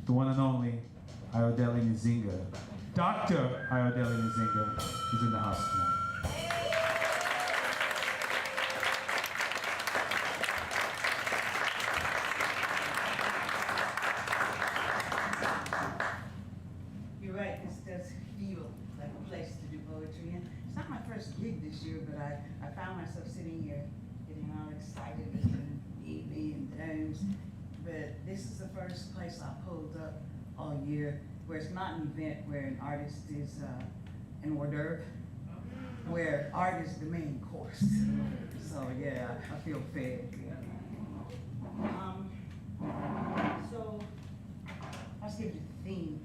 The one and only Ayodele Nzinga, Dr. Ayodele Nzinga, is in the house tonight. You're right, this does feel like a place to do poetry. And it's not my first gig this year, but I found myself sitting here getting all excited and evening and terms. But this is the first place I pulled up all year where it's not an event where an artist is an hors d'oeuvre, where art is the main course. So yeah, I feel fed. So let's give you the theme.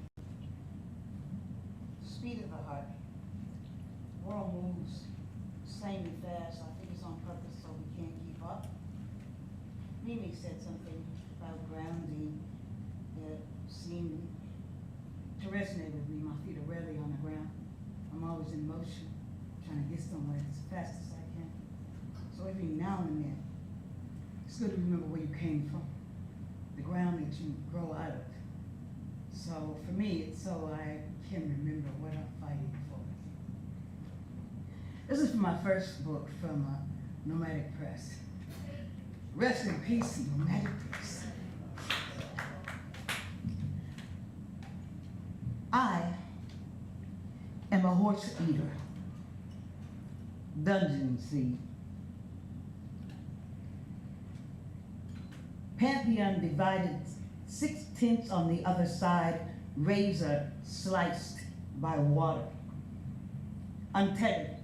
Speed of the heart. World moves insanely fast. I think it's on purpose so we can't keep up. Mimi said something about grounding that seemed to resonate with me. My feet are rarely on the ground. I'm always in motion, trying to get somewhere as fast as I can. So every now and then, it's good to remember where you came from, the ground that you grow out of. So for me, it's so I can remember what I'm fighting for. This is my first book from Nomadic Press. Rest in peace, Nomadic Press. I am a horse eater. Dungeon seed. Pantheon divided 6/10 on the other side, razor sliced by water. Untethered.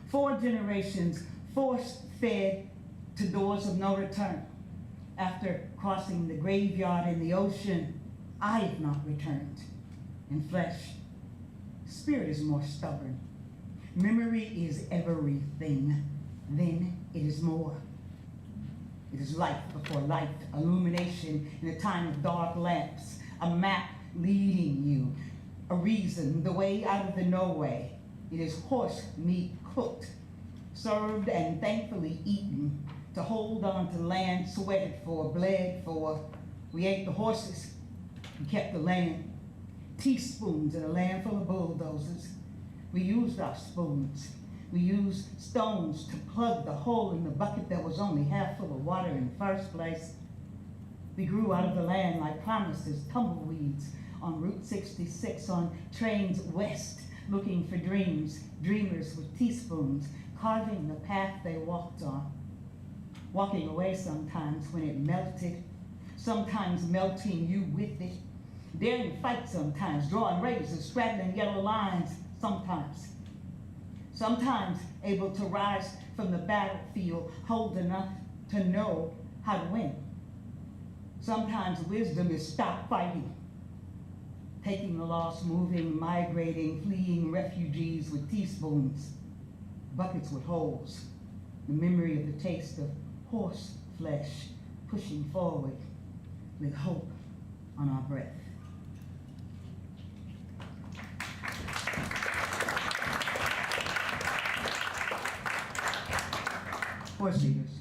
4 generations force-fed to doors of no return. After crossing the graveyard in the ocean, I have not returned. In flesh, spirit is more stubborn. Memory is everything. Then it is more. It is life before light, illumination in a time of dark lamps, a map leading you, a reason, the way out of the no way. It is horse meat cooked, served and thankfully eaten, to hold on to land sweated for, bled for. We ate the horses, we kept the land. Teaspoons in a land full of bulldozers. We used our spoons. We used stones to plug the hole in the bucket that was only half full of water in the first place. We grew out of the land like promises, tumbleweeds on Route 66, on trains west, looking for dreams, dreamers with teaspoons, carving the path they walked on. Walking away sometimes when it melted, sometimes melting you with it. Daring fight sometimes, drawing razors, straddling yellow lines sometimes. Sometimes able to rise from the battlefield, hold enough to know how to win. Sometimes wisdom is stop fighting. Taking the loss, moving, migrating, fleeing refugees with teaspoons, buckets with holes. The memory of the taste of horse flesh, pushing forward with hope on our breath. Horse eaters.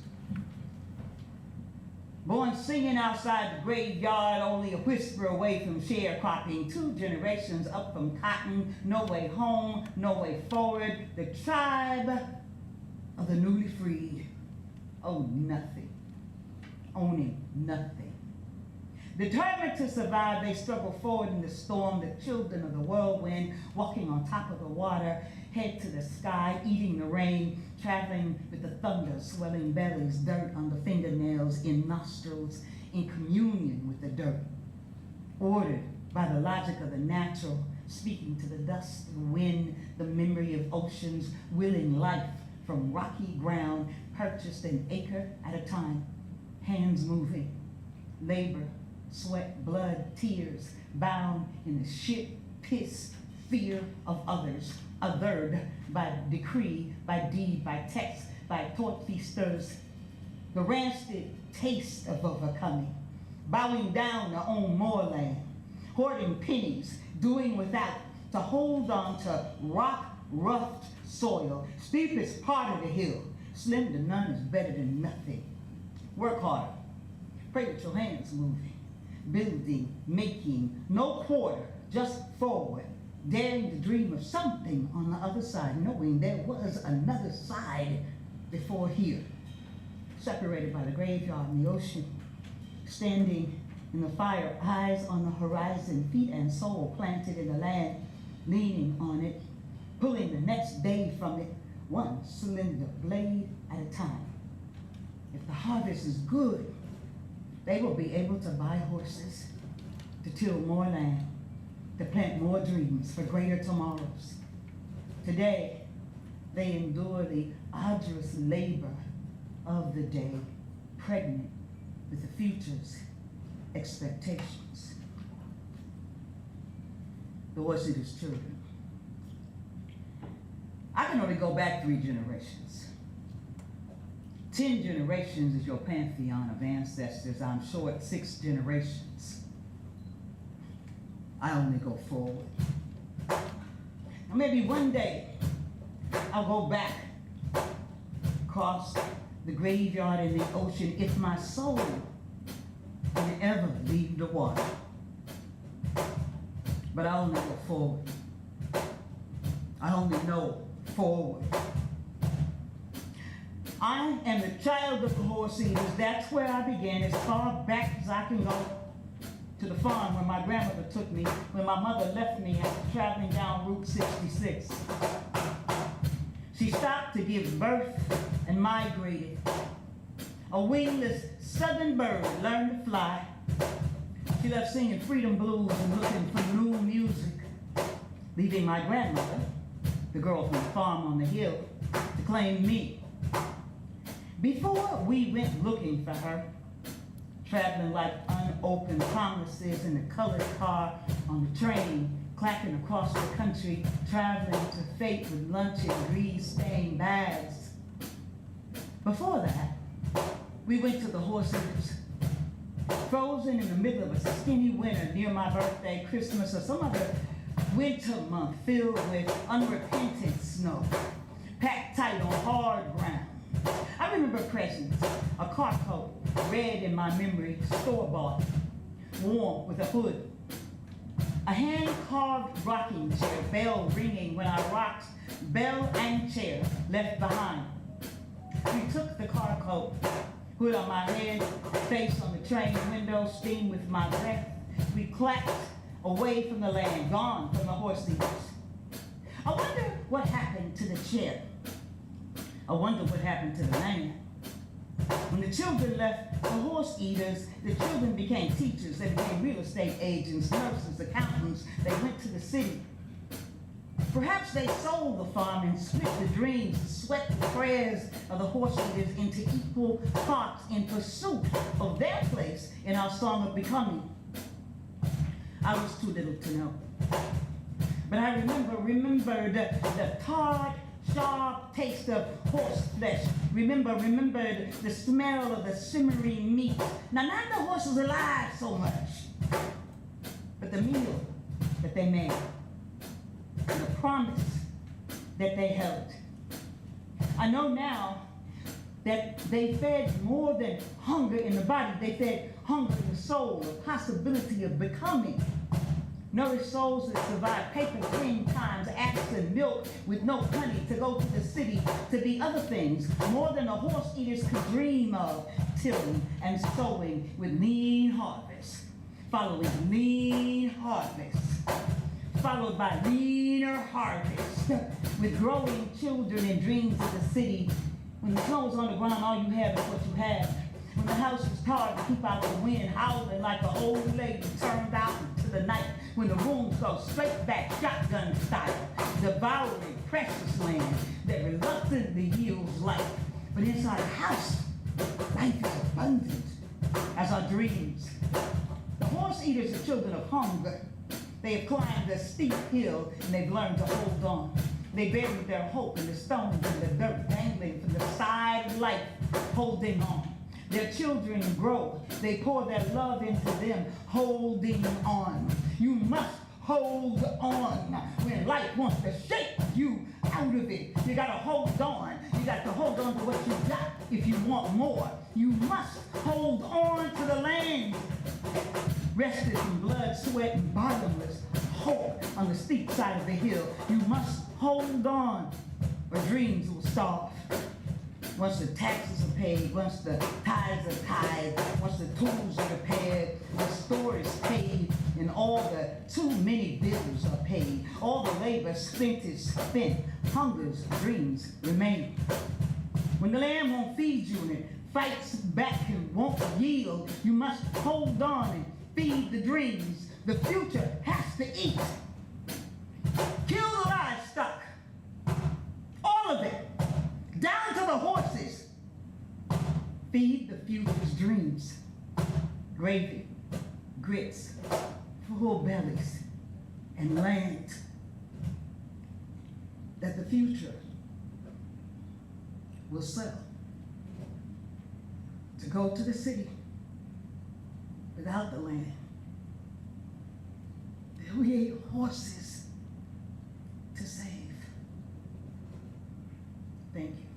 Born singing outside the graveyard, only a whisper away from sharecropping. 2 generations up from cotton, no way home, no way forward. The tribe of the newly freed. Oh, nothing. Owning nothing. Determined to survive, they struggle forward in the storm, the children of the whirlwind, walking on top of the water, head to the sky, eating the rain, traveling with the thunder, swelling bellies, dirt on the fingernails, in nostrils, in communion with the dirt. Ordered by the logic of the natural, speaking to the dust, the wind, the memory of oceans, willing life from rocky ground, purchased an acre at a time, hands moving, labor, sweat, blood, tears, bound in the shit, piss, fear of others, othered by decree, by deed, by text, by thought feasters, the rancid taste of overcoming, bowing down to own more land, hoarding pennies, doing without, to hold on to rock-roughed soil, steepest part of the hill, slim to none is better than nothing. Work harder, pray with your hands moving, building, making, no quarter, just forward, daring to dream of something on the other side, knowing there was another side before here, separated by the graveyard and the ocean, standing in the fire, eyes on the horizon, feet and soul planted in the land, leaning on it, pulling the next day from it, one slender blade at a time. If the harvest is good, they will be able to buy horses, to till more land, to plant more dreams for greater tomorrows. Today, they endure the arduous labor of the day, pregnant with the future's expectations. The horse eater's children. I can only go back 3 generations. 10 generations is your pantheon of ancestors. I'm short 6 generations. I only go forward. Now maybe one day I'll go back, cross the graveyard in the ocean, if my soul can ever leave the water. But I only go forward. I only know forward. I am the child of the horse eaters. That's where I began, as far back as I can go, to the farm where my grandmother took me when my mother left me after traveling down Route 66. She stopped to give birth and migrated. A wingless southern bird learned to fly. She left singing freedom blues and looking for new music, leaving my grandmother, the girl from the farm on the hill, to claim me. Before we went looking for her, traveling like unopened promises in a colored car on the train, clacking across the country, traveling to fate with lunch in grease-stained bags. Before that, we went to the horse eaters, frozen in the middle of a skinny winter near my birthday, Christmas, or some other winter month filled with unrepentant snow, packed tight on hard ground. I remember presents, a car coat, red in my memory, store-bought, warm with a hood, a hand-carved rocking chair, bell ringing when I rocked, bell and chair left behind. We took the car coat, hood on my head, face on the train window, steam with my breath. We clapped away from the land, gone from the horse eaters. I wonder what happened to the chair. I wonder what happened to the land. When the children left the horse eaters, the children became teachers. They became real estate agents, nurses, accountants. They went to the city. Perhaps they sold the farm and split the dreams, sweat the prayers of the horse eaters into equal parts in pursuit of their place in our song of becoming. I was too little to know. But I remembered the tart, sharp taste of horse flesh. Remembered the smell of the simmering meat. Now, not the horses alive so much, but the meal that they made, and the promise that they held. I know now that they fed more than hunger in the body. They fed hunger in the soul, the possibility of becoming. Nourished souls that survive paper cream times, absent milk with no honey, to go to the city to be other things, more than the horse eaters could dream of, tilling and sowing with lean harvest. following lean harvest, followed by leaner harvest, with growing children and dreams of the city. When the snow's on the ground, all you have is what you have. When the house was tarred to keep out the wind, howling like an old lady turned out into the night. When the rooms go straight back, shotgun style, devouring precious land that reluctantly yields life. But inside the house, life is abundant as our dreams. The horse eaters are children of hunger. They have climbed a steep hill and they've learned to hold on. They buried their hope in the stones and the dirt dangling from the side of life, holding on. Their children grow. They pour their love into them, holding on. You must hold on. When life wants to shake you out of it, you gotta hold on. You got to hold on to what you got if you want more. You must hold on to the land. Rested in blood, sweat, and bottomless hope on the steep side of the hill. You must hold on, or dreams will starve. Once the taxes are paid, once the tithes are tied, once the tools are repaired, the store is paid, and all the too many bills are paid. All the labor spent is spent. Hunger's dreams remain. When the land won't feed you and it fights back and won't yield, you must hold on and feed the dreams. The future has to eat. Kill the livestock. All of it. Down to the horses. Feed the future's dreams. Gravy, grits, full bellies, and land. That the future will sell. To go to the city without the land. We ate horses to save. Thank you.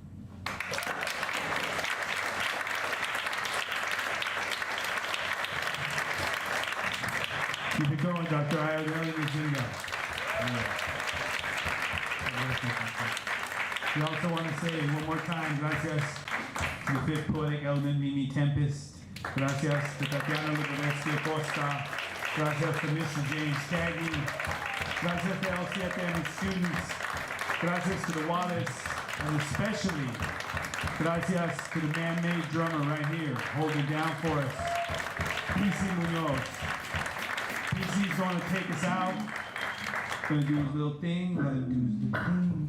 Keep it going, Dr. Ayodele Nzinga. We also want to say one more time, gracias to the fifth poetic element, Mimi Tempestt. Gracias to Tatiana Luboviski-Acosta. Gracias to Mr. James Cagney. Gracias to L7 and its students. Gracias to the Wallace, and especially gracias to the man-made drummer right here, holding down for us, PC Munoz. PC's going to take us out. Going to do his little thing. Let him do his little thing.